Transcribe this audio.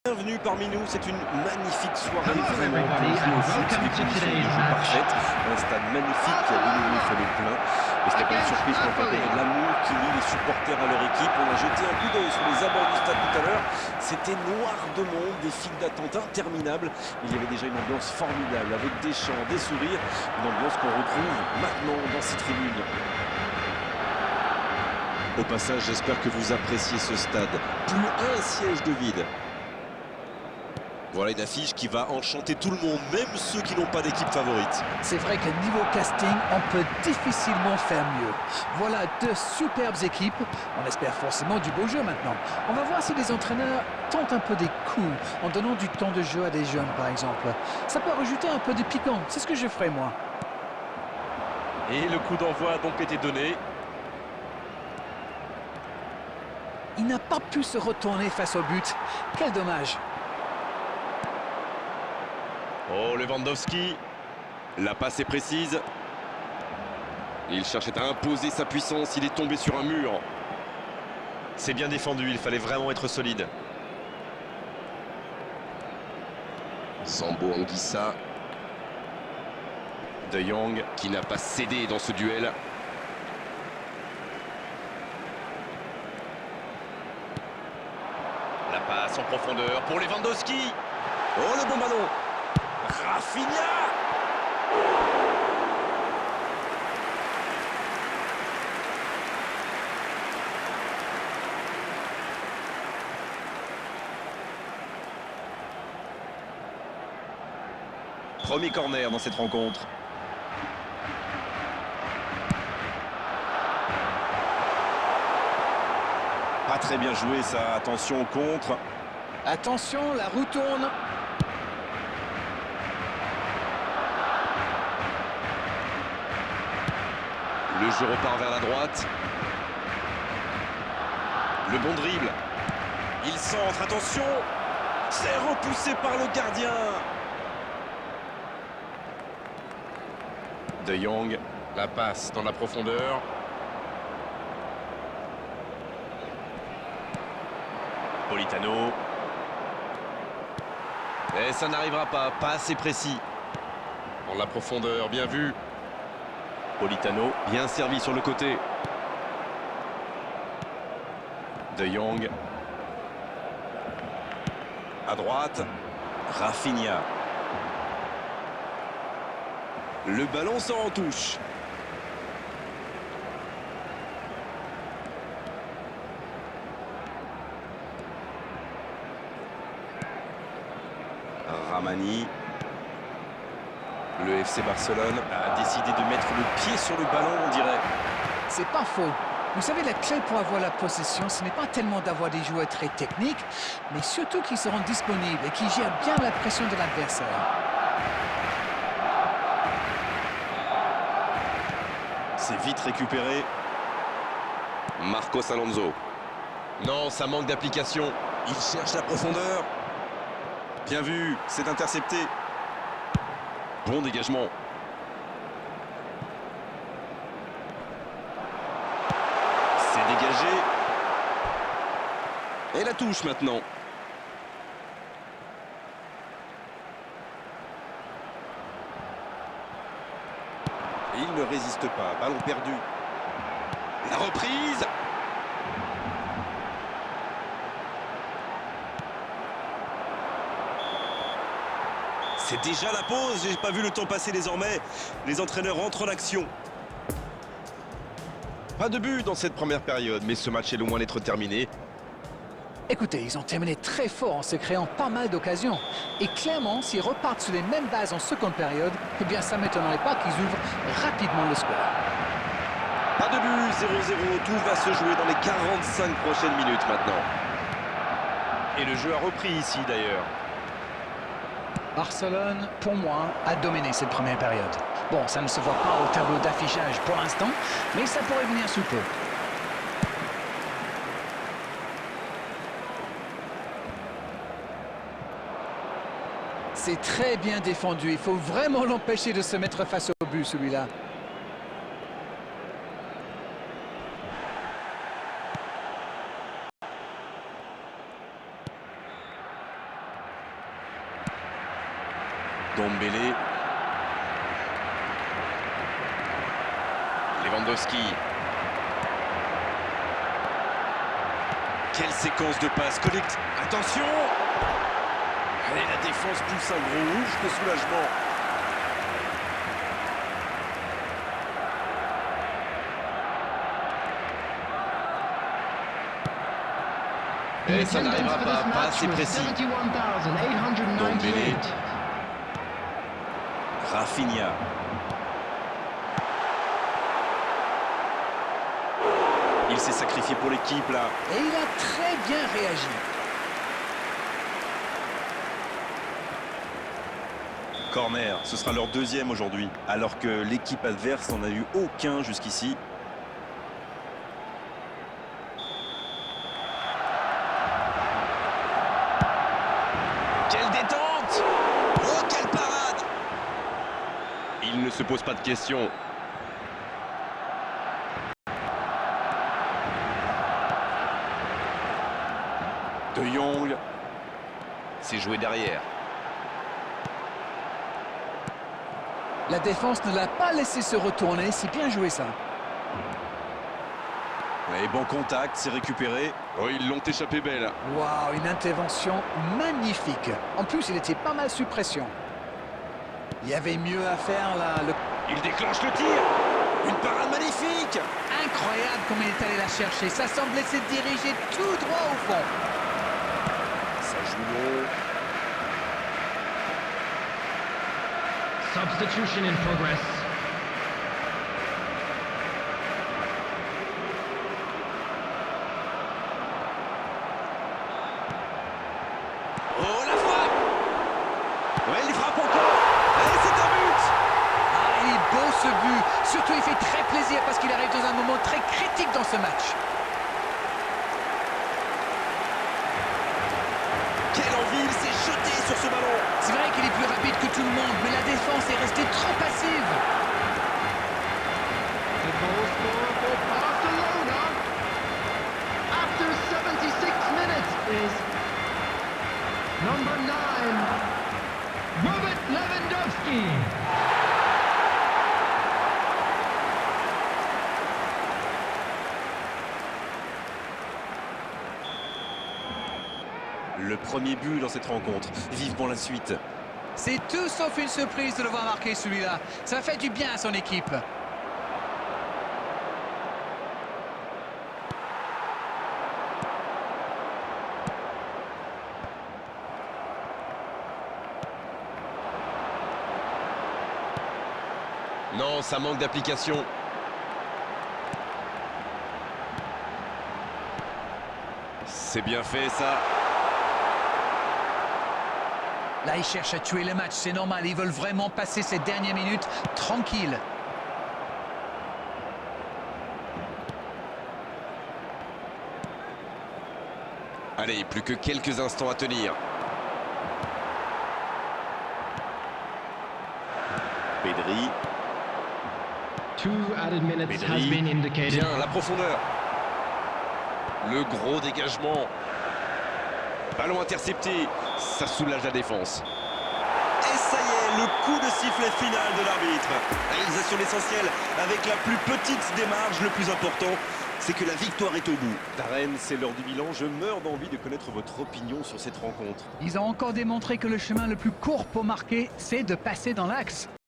Bienvenue parmi nous, c'est une magnifique soirée vraiment pour jouer au foot, des conditions de jeu parfaites, un stade magnifique qui a de nouveau fait le plein. Et ce n'est pas une surprise quand on connaît l'amour qui lie les supporters à leur équipe. On a jeté un coup d'œil sur les abords du stade tout à l'heure, c'était noir de monde, des files d'attente interminables. Il y avait déjà une ambiance formidable avec des chants, des sourires, une ambiance qu'on retrouve maintenant dans ces tribunes. Au passage, j'espère que vous appréciez ce stade. Plus un siège de vide. Voilà une affiche qui va enchanter tout le monde, même ceux qui n'ont pas d'équipe favorite. C'est vrai que niveau casting, on peut difficilement faire mieux. Voilà deux superbes équipes. On espère forcément du beau jeu maintenant. On va voir si les entraîneurs tentent un peu des coups en donnant du temps de jeu à des jeunes, par exemple. Ça peut rajouter un peu de piquant. C'est ce que je ferai, moi. Et le coup d'envoi a donc été donné. Il n'a pas pu se retourner face au but. Quel dommage. Oh, Lewandowski. La passe est précise. Il cherchait à imposer sa puissance. Il est tombé sur un mur. C'est bien défendu. Il fallait vraiment être solide. Zambo Anguissa. De Jong qui n'a pas cédé dans ce duel. La passe en profondeur pour Lewandowski. Oh, le bon ballon. Rafinha. Premier corner dans cette rencontre. Pas très bien joué ça, attention au contre. Attention, la roue tourne. Le jeu repart vers la droite. Le bon dribble. Il centre, attention. C'est repoussé par le gardien. De Jong, la passe dans la profondeur. Politano. Et ça n'arrivera pas assez précis. Dans la profondeur, bien vu. Politano, bien servi sur le côté. De Jong. À droite, Rafinha. Le ballon sort en touche. Ramani. Le FC Barcelone a décidé de mettre le pied sur le ballon, on dirait. C'est pas faux. Vous savez, la clé pour avoir la possession, ce n'est pas tellement d'avoir des joueurs très techniques, mais surtout qui seront disponibles et qui gèrent bien la pression de l'adversaire. C'est vite récupéré. Marcos Alonso. Non, ça manque d'application. Il cherche la profondeur. Bien vu, c'est intercepté. Bon dégagement. C'est dégagé. Et la touche maintenant. Et il ne résiste pas. Ballon perdu. La reprise. C'est déjà la pause. J'ai pas vu le temps passer désormais. Les entraîneurs entrent en action. Pas de but dans cette première période, mais ce match est loin d'être terminé. Écoutez, ils ont terminé très fort en se créant pas mal d'occasions. Et clairement, s'ils repartent sur les mêmes bases en seconde période, eh bien ça ne m'étonnerait pas qu'ils ouvrent rapidement le score. Pas de but, 0-0. Tout va se jouer dans les 45 prochaines minutes maintenant. Et le jeu a repris ici d'ailleurs. Barcelone, pour moi, a dominé cette première période. Bon, ça ne se voit pas au tableau d'affichage pour l'instant, mais ça pourrait venir sous peu. C'est très bien défendu. Il faut vraiment l'empêcher de se mettre face au but, celui-là. Dombele. Lewandowski. Quelle séquence de passes collecte. Attention! Allez, la défense pousse un gros ouf de soulagement. Et ça n'arrivera pas assez précis. Dombele. Rafinha. Il s'est sacrifié pour l'équipe là. Et il a très bien réagi. Corner, ce sera leur deuxième aujourd'hui, alors que l'équipe adverse n'en a eu aucun jusqu'ici. Quelle détente! Oh, quelle parade! Il ne se pose pas de questions. De Jong. C'est joué derrière. La défense ne l'a pas laissé se retourner, c'est bien joué ça. Et bon contact, c'est récupéré. Oh, ils l'ont échappé belle. Waouh, une intervention magnifique. En plus, il était pas mal sous pression. Il y avait mieux à faire là. Il déclenche le tir. Une parade magnifique. Incroyable comme il est allé la chercher. Ça semblait se diriger tout droit au fond. Ça joue long. Substitution in progress. Oh, la frappe! Ouais, il frappe encore. Allez, c'est un but! Ah, il est beau ce but. Surtout, il fait très plaisir parce qu'il arrive dans un moment très critique dans ce match. Quelle envie, il s'est jeté sur ce ballon. C'est vrai qu'il est plus rapide que tout le monde, mais la défense est restée trop passive. The goal scorer for Barcelona after 76 minutes is number 9, Robert Lewandowski. Le premier but dans cette rencontre. Vivement la suite. C'est tout sauf une surprise de le voir marquer celui-là. Ça fait du bien à son équipe. Non, ça manque d'application. C'est bien fait ça. Là, ils cherchent à tuer le match, c'est normal. Ils veulent vraiment passer ces dernières minutes tranquilles. Allez, plus que quelques instants à tenir. Pedri. 2 added minutes has been indicated. Bien, la profondeur. Le gros dégagement. Ballon intercepté. Ça soulage la défense. Et ça y est, le coup de sifflet final de l'arbitre. Réalisation l'essentiel avec la plus petite des marges. Le plus important, c'est que la victoire est au bout. Darren, c'est l'heure du bilan. Je meurs d'envie de connaître votre opinion sur cette rencontre. Ils ont encore démontré que le chemin le plus court pour marquer, c'est de passer dans l'axe.